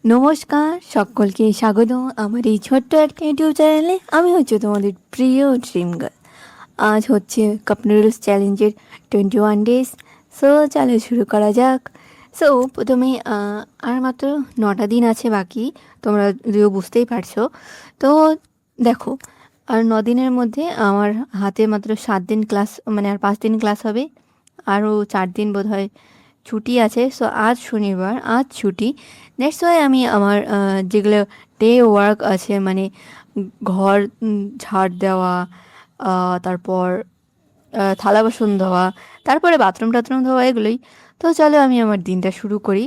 নমস্কার, সকলকে স্বাগত আমার এই ছোট্ট একটা ইউটিউব চ্যানেলে। আমি হচ্ছে তোমাদের প্রিয় ড্রিম গার্ল। আজ হচ্ছে কাপ নুডলস চ্যালেঞ্জের 21 ডেজ। সো চলো শুরু করা যাক। সো প্রথমে আর মাত্র 9টা দিন আছে বাকি, তোমরা যদিও বুঝতেই পারছো। তো দেখো, আর 9 দিনের মধ্যে আমার হাতে মাত্র 7 দিন ক্লাস, মানে আর 5 দিন ক্লাস হবে। আরও 4 দিন বোধহয় ছুটি আছে। সো আজ শনিবার, আজ ছুটি। দ্যাটস ওয়াই আমি আমার যেগুলো ডে ওয়ার্ক আছে, মানে ঘর ঝাড় দেওয়া, তারপর থালা বাসন ধোয়া, তারপরে বাথরুম টাথরুম ধোয়া, এগুলোই। তো চলো আমি আমার দিনটা শুরু করি।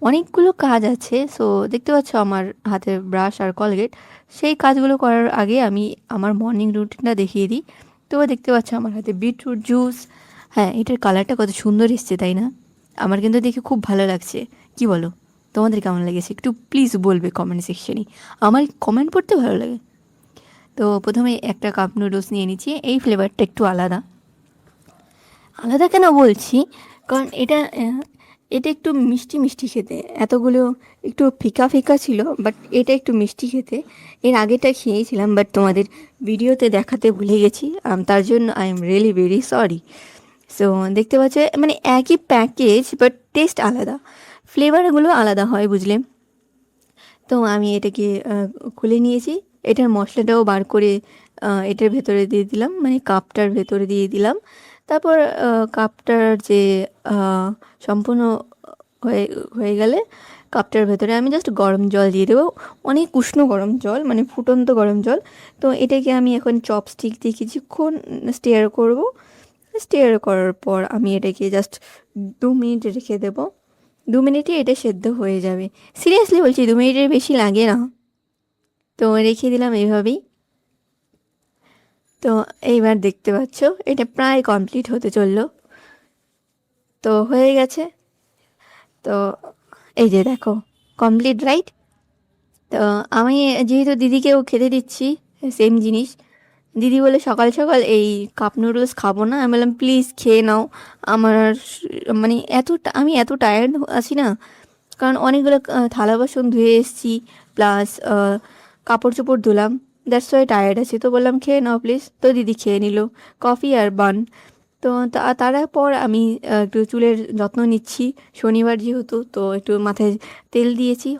অনেকগুলো কাজ আছে। সো দেখতে পাচ্ছ আমার হাতে ব্রাশ আর কলগেট। সেই কাজগুলো করার আগে আমি আমার মর্নিং রুটিনটা দেখিয়ে দিই। তো দেখতে পাচ্ছ আমার হাতে বিটরুট জুস। হ্যাঁ, এটার কালারটা কত সুন্দর এসছে, তাই না? আমার কিন্তু দেখে খুব ভালো লাগছে। কি বলো, তোমাদের কেমন লেগেছে? একটু প্লিজ বলবে কমেন্ট সেকশনে। আমার কমেন্ট পড়তে ভালো লাগে। তো প্রথমে একটা কাপ নুডলস নিয়ে নিচ্ছি। এই ফ্লেভারটা একটু আলাদা। আলাদা কেন বলছি, কারণ এটা একটু মিষ্টি মিষ্টি খেতে। এতগুলো একটু ফিকা ফিকা ছিল, বাট এটা একটু মিষ্টি খেতে। এর আগেটা খেয়েছিলাম, বাট তোমাদের ভিডিওতে দেখাতে ভুলে গেছি। তার জন্য I am really very sorry. So দেখতে পাচ্ছ, মানে একই প্যাকেজ বাট টেস্ট আলাদা, ফ্লেভারগুলো আলাদা হয়, বুঝলে? তো আমি এটাকে খুলে নিয়েছি। এটার মশলাটাও বার করে এটার ভেতরে দিয়ে দিলাম, মানে কাপটার ভেতরে দিয়ে দিলাম। তারপর কাপটার যে সম্পূর্ণ হয়ে হয়ে গেলে কাপটার ভেতরে আমি জাস্ট গরম জল দিয়ে দেবো। অনেক উষ্ণ গরম জল, মানে ফুটন্ত গরম জল। তো এটাকে আমি এখন চপস্টিক দিয়ে কিছুক্ষণ স্টেয়ার করব। স্টেয়ার করার পর আমি এটাকে জাস্ট 2 মিনিট রেখে দেবো। 2 মিনিটে এটা সেদ্ধ হয়ে যাবে। সিরিয়াসলি বলছি, 2 মিনিটের বেশি লাগে না। তো রেখে দিলাম এইভাবেই। তো এইবার দেখতে পাচ্ছ এটা প্রায় কমপ্লিট হতে চললো। তো হয়ে গেছে। তো এই যে দেখো, কমপ্লিট, রাইট? তো আমি যেহেতু দিদিকেও খেতে দিচ্ছি সেম জিনিস, দিদি বলে সকাল সকাল এই কাপ নুডলস খাবো না। আমি বললাম প্লিজ খেয়ে নাও। আমার মানে আমি এত টায়ার্ড আছি না, কারণ অনেকগুলো থালা বাসন ধুয়ে এসেছি, প্লাস কাপড় চোপড় ধুলাম। দ্যাটস ওয়াই টায়ার্ড আছি। তো বললাম খেয়ে নাও প্লিজ। তো দিদি খেয়ে নিল কফি আর বান। তো তারপর আমি একটু চুলের যত্ন নিচ্ছি। শনিবার যেহেতু, তো একটু মাথায় তেল দিয়েছি।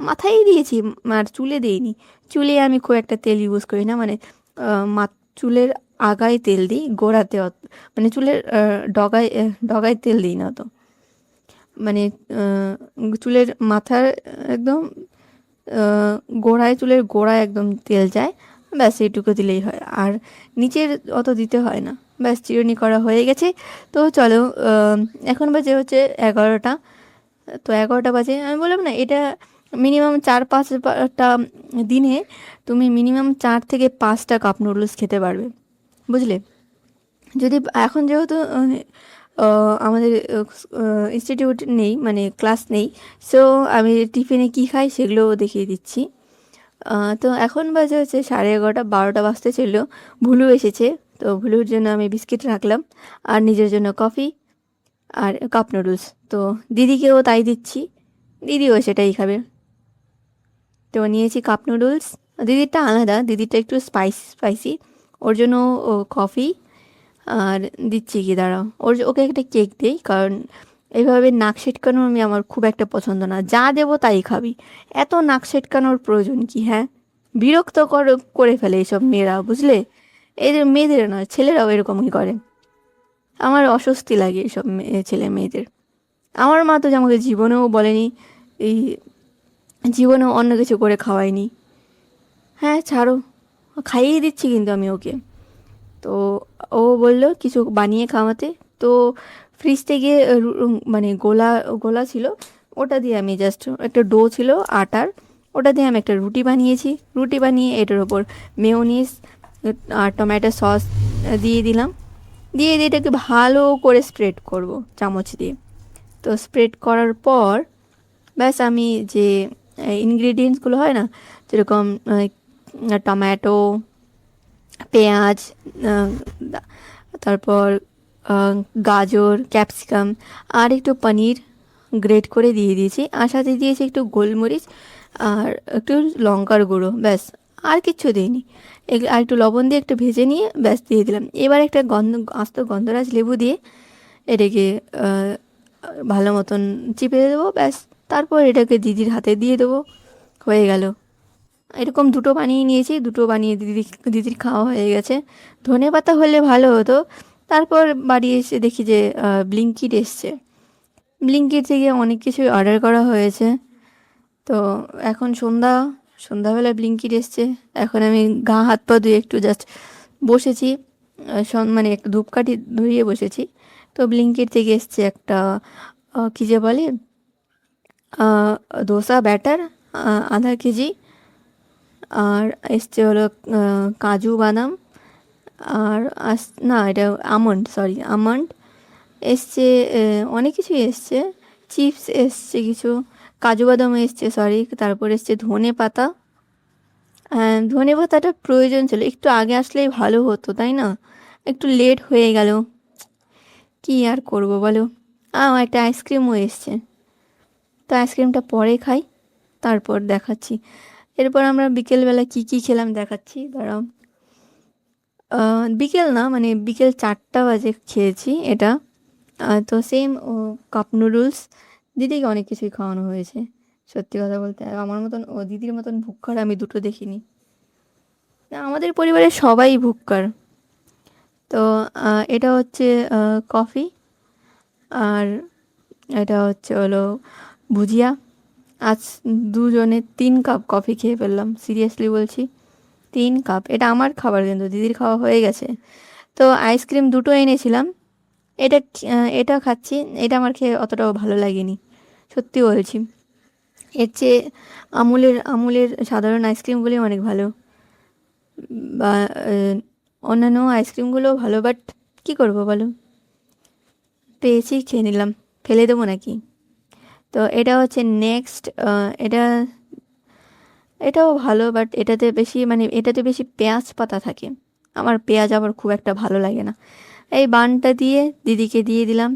মাথায় দিয়েছি, আর চুলে দিইনি। চুলে আমি খুব একটা তেল ইউজ করি না, মানে চুলের আগায় তেল দিই, গোড়াতে মানে চুলের ডগায় তেল দিই না। তো মানে চুলের মাথার একদম আহ, গোড়ায়, চুলের গোড়ায় একদম তেল যায়। ব্যাস এইটুকু দিলেই হয়, আর নিচের অত দিতে হয় না। ব্যাস চিরুনি করা হয়ে গেছে। তো চলো, এখন বাজে হচ্ছে 11টা। তো 11টা বাজে, আমি বললাম না, এটা মিনিমাম 4-5টা দিনে তুমি মিনিমাম 4 থেকে 5টা কাপ নুডলস খেতে পারবে, বুঝলে? যদি এখন যেহেতু আমাদের ইনস্টিটিউট নেই, মানে ক্লাস নেই। সো আমি টিফিনে কী খাই সেগুলো দেখিয়ে দিচ্ছি। তো এখন বাজে হচ্ছে 11:30, 12টা বাজতে ছিল। ভুলু এসেছে, তো ভুলুর জন্য আমি বিস্কিট রাখলাম, আর নিজের জন্য কফি আর কাপ নুডলস। তো দিদিকেও তাই দিচ্ছি, দিদিও সেটাই খাবে। তো নিয়েছি কাপ নুডলস। দিদিরটা আলাদা, দিদিরটা একটু স্পাইসি। ওর জন্য ও কফি। আর দিচ্ছি কি, দাঁড়াও, ওকে একটা কেক দিই, কারণ এইভাবে নাক সেটকানো আমার খুব একটা পছন্দ না। যা দেবো তাই খাবি, এত নাক সেটকানোর প্রয়োজন কি? হ্যাঁ, বিরক্ত করে ফেলে এইসব মেয়েরা, বুঝলে? এদের মেয়েদের নয়, ছেলেরাও এরকমই করে। আমার অস্বস্তি লাগে এইসব ছেলে মেয়েদের। আমার মা তো আমাকে জীবনেও বলেনি, এই জীবনেও অন্য কিছু করে খাওয়ায়নি। হ্যাঁ ছাড়ো, খাইয়ে দিচ্ছি কিন্তু আমি ওকে। তো ও বললো কিছু বানিয়ে খাওয়াতে। তো ফ্রিজ থেকে মানে গোলা গোলা ছিল, ওটা দিয়ে আমি জাস্ট, একটা ডো ছিল আটার, ওটা দিয়ে আমি একটা রুটি বানিয়েছি। রুটি বানিয়ে এটার ওপর মেয়োনিজ আর টমেটো সস দিয়ে দিলাম। দিয়ে এটাকে ভালো করে স্প্রেড করব চামচ দিয়ে। তো স্প্রেড করার পর ব্যাস আমি যে ইনগ্রিডিয়েন্টসগুলো হয় না, যেরকম টমেটো, পেঁয়াজ, আহ, তারপর গাজর, ক্যাপসিকাম, আর একটু পনির গ্রেট করে দিয়ে দিয়েছি, আর সাথে দিয়েছি একটু গোলমরিচ আর একটু লঙ্কার গুঁড়ো, ব্যাস। আর কিচ্ছু দিইনি। আর একটু লবণ দিয়ে একটু ভেজে নিয়ে ব্যাস দিয়ে দিলাম। এবার একটা আস্ত গন্ধরাজ লেবু দিয়ে এটাকে ভালো মতন চিপে দেবো, ব্যাস। তারপর এটাকে দিদির হাতে দিয়ে দেবো, হয়ে গেল। এরকম দুটো বানিয়ে নিয়েছি, দুটো বানিয়ে দিদির খাওয়া হয়ে গেছে। ধনেপাতা হলে ভালো হতো। তারপর বাড়ি এসে দেখি যে ব্লিঙ্কিট এসছে। ব্লিঙ্কিট থেকে অনেক কিছুই অর্ডার করা হয়েছে। তো এখন সন্ধ্যাবেলা ব্লিঙ্কিট এসছে। এখন আমি গা হাত পা ধুয়ে একটু জাস্ট বসেছি, মানে একটু ধূপকাঠি ধরিয়ে বসেছি। তো ব্লিঙ্কিট থেকে এসছে একটা কী যে বলে, ধোসা ব্যাটার, আধা কেজি। আর এসছে হলো কাজু বাদাম। আর না, এটা আমন্ড, সরি আমন্ড এসছে। অনেক কিছুই এসছে, চিপস এসছে কিছু, কাজু বাদাম এসছে, সরি। তারপর এসছে ধনে পাতা। ধনে পাতাটা প্রয়োজন ছিল, একটু আগে আসলেই ভালো হতো, তাই না? একটু লেট হয়ে গেল, কি আর করব বলো। একটা আইসক্রিমও এসছে। তো আইসক্রিমটা পরে খাই, তারপর দেখাচ্ছি। এরপর আমরা বিকেলবেলা কি কি খেলাম দেখাচ্ছি, দাঁড়াও। বিকেল না, মানে বিকেল 4টা বাজে খেয়েছি এটা। তো সেম কাপ নুডলস। দিদিকে অনেক কিছুই খাওয়ানো হয়েছে, সত্যি কথা বলতে। আর আমার মতন দিদির মতন ভুক্কার আমি দুটো দেখিনি। না, আমাদের পরিবারের সবাই ভুক্কার। তো এটা হচ্ছে কফি। আর এটা হচ্ছে হলো ভুজিয়া। আজ দুজনে 3 কাপ কফি খেয়ে ফেললাম, সিরিয়াসলি বলছি। 3 কাপ। এটা আমার খাবার, কিন্তু দিদির খাওয়া হয়ে গেছে। তো আইসক্রিম দুটো এনেছিলাম। এটা খাচ্ছি। এটা আমার খেয়ে অতটাও ভালো লাগেনি, সত্যি বলছি। এর চেয়ে আমুলের সাধারণ আইসক্রিমগুলি অনেক ভালো। বা অন্যান্য আইসক্রিমগুলোও ভালো, বাট কী করবো বলো, পেয়েছি, খেয়ে নিলাম, ফেলে দেবো নাকি? তো এটা হচ্ছে নেক্সট। এটা এটাও ভালো, বাট এটাতে বেশি পেঁয়াজ পাতা থাকে। আমার পেঁয়াজ আবার খুব একটা ভালো লাগে না। এই বানটা দিয়ে দিদিকে দিয়ে দিলাম।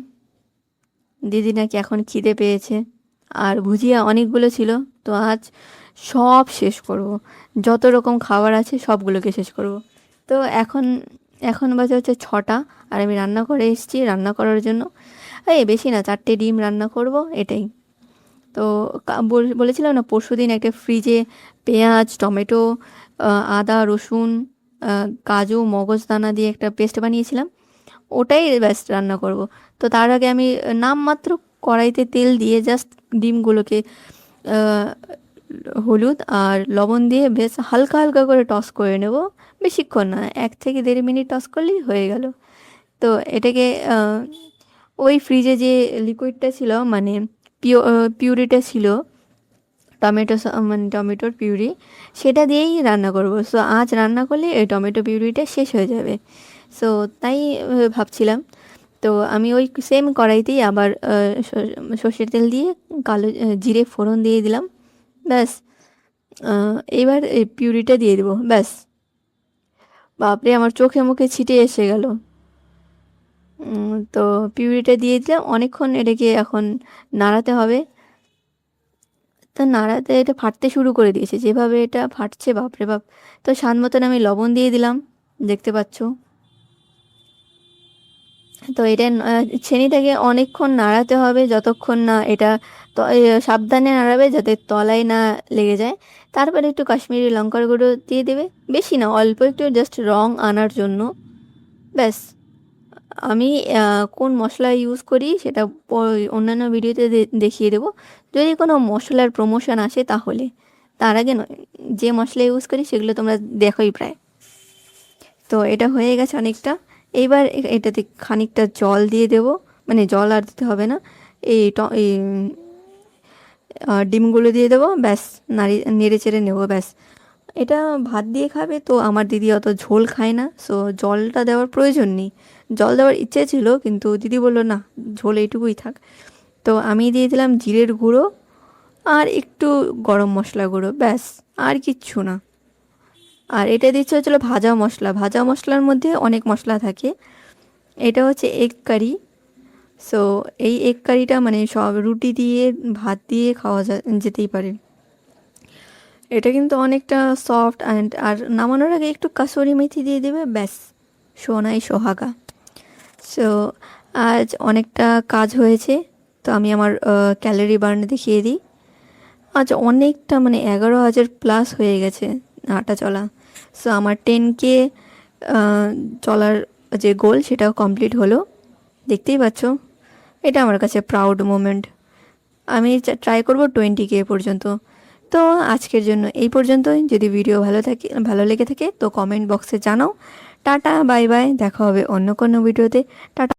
দিদি নাকি এখন খিদে পেয়েছে। আর ভুজিয়া অনেকগুলো ছিল, তো আজ সব শেষ করব। যত রকম খাবার আছে সবগুলোকে শেষ করব। তো এখন এখন বাজে হচ্ছে 6টা। আর আমি রান্না করে এসেছি, রান্না করার জন্য বেশি না, 4টে ডিম রান্না করব, এটাই। তো বলেছিলাম না পরশুদিন একটা ফ্রিজে পেঁয়াজ, টমেটো, আদা, রসুন, কাজু, মগজদানা দিয়ে একটা পেস্ট বানিয়েছিলাম, ওটাই ব্যাস রান্না করব। তো তার আগে আমি নামমাত্র কড়াইতে তেল দিয়ে জাস্ট ডিমগুলোকে আহ, হলুদ আর লবণ দিয়ে বেশ হালকা হালকা করে টস করে নেব। বেশিক্ষণ না, 1 থেকে 1.5 মিনিট টস করলেই হয়ে গেল। তো এটাকে ওই ফ্রিজে যে লিকুইডটা ছিল, মানে পিউরিটা ছিল, মানে টমেটোর পিউরি, সেটা দিয়েই রান্না করব। সো আজ রান্না করলে এই টমেটো পিউরিটা শেষ হয়ে যাবে। সো তাই ভাবছিলাম। তো আমি ওই সেম কড়াইতেই আবার সর্ষের তেল দিয়ে জিরে ফোড়ন দিয়ে দিলাম, ব্যাস। এবার এই পিউরিটা দিয়ে দেবো, ব্যাস। বাপরে, আমার চোখে মুখে ছিটে এসে গেল। তো পিউরিটা দিয়ে দিলাম, অনেকক্ষণ এটাকে এখন নাড়াতে হবে। তো নাড়াতে এটা ফাটতে শুরু করে দিয়েছে, যেভাবে এটা ফাটছে, বাপরে বাপ। তো স্বাদ মতন আমি লবণ দিয়ে দিলাম, দেখতে পাচ্ছ। তো এটা ছেনিটাকে অনেকক্ষণ নাড়াতে হবে, যতক্ষণ না এটা সাবধানে নাড়াবে যাতে তলায় না লেগে যায়। তারপরে একটু কাশ্মীরি লঙ্কার গুঁড়ো দিয়ে দেবে, বেশি না, অল্প একটু, জাস্ট রং আনার জন্য, ব্যাস। আমি কোন মশলা ইউজ করি সেটা অন্যান্য ভিডিওতে দেখিয়ে দেবো, যদি কোনো মশলার প্রমোশন আসে তাহলে। তার আগে নয়, যে মশলা ইউজ করি সেগুলো তোমরা দেখোই প্রায়। তো এটা হয়ে গেছে অনেকটা। এইবার এটাতে খানিকটা জল দিয়ে দেব, মানে জল আর দিতে হবে না। এই ডিমগুলো দিয়ে দেবো, ব্যাস। নেড়ে চেড়ে নেবো, ব্যাস। এটা ভাত দিয়ে খাবে, তো আমার দিদি অত ঝোল খায় না, সো জলটা দেওয়ার প্রয়োজন নেই। জল দেওয়ার ইচ্ছে ছিল, কিন্তু দিদি বললো না, ঝোল এইটুকুই থাক। তো আমি দিয়ে দিলাম জিরের গুঁড়ো আর একটু গরম মশলা গুঁড়ো, ব্যাস। আর কিচ্ছু না। আর এটা দিচ্ছে হচ্ছিলো ভাজা মশলা। ভাজা মশলার মধ্যে অনেক মশলা থাকে। এটা হচ্ছে এগ কারি। সো এই এগ কারিটা মানে সব রুটি দিয়ে, ভাত দিয়ে খাওয়া যেতেই পারে। এটা কিন্তু অনেকটা সফট অ্যান্ড আর নামানোর আগে একটু কাসুরি মেথি দিয়ে দেবে, ব্যাস সোনাই সোহাগা। সো আজ অনেকটা কাজ হয়েছে, তো আমি আমার ক্যালোরি বার্ন দেখিয়ে দিই। আজ অনেকটা মানে 11,000 প্লাস হয়ে গেছে হাঁটা চলা। সো আমার 10K চলার যে গোল সেটাও কমপ্লিট হলো, দেখতেই পাচ্ছ। এটা আমার কাছে প্রাউড মোমেন্ট। আমি ট্রাই করব 20K পর্যন্ত। তো আজকের জন্য এই পর্যন্তই। যদি ভিডিও ভালো লেগে থাকে তো কমেন্ট বক্সে জানাও। টাটা, বাই বাই, দেখা হবে অন্য কোনো ভিডিওতে। টাটা।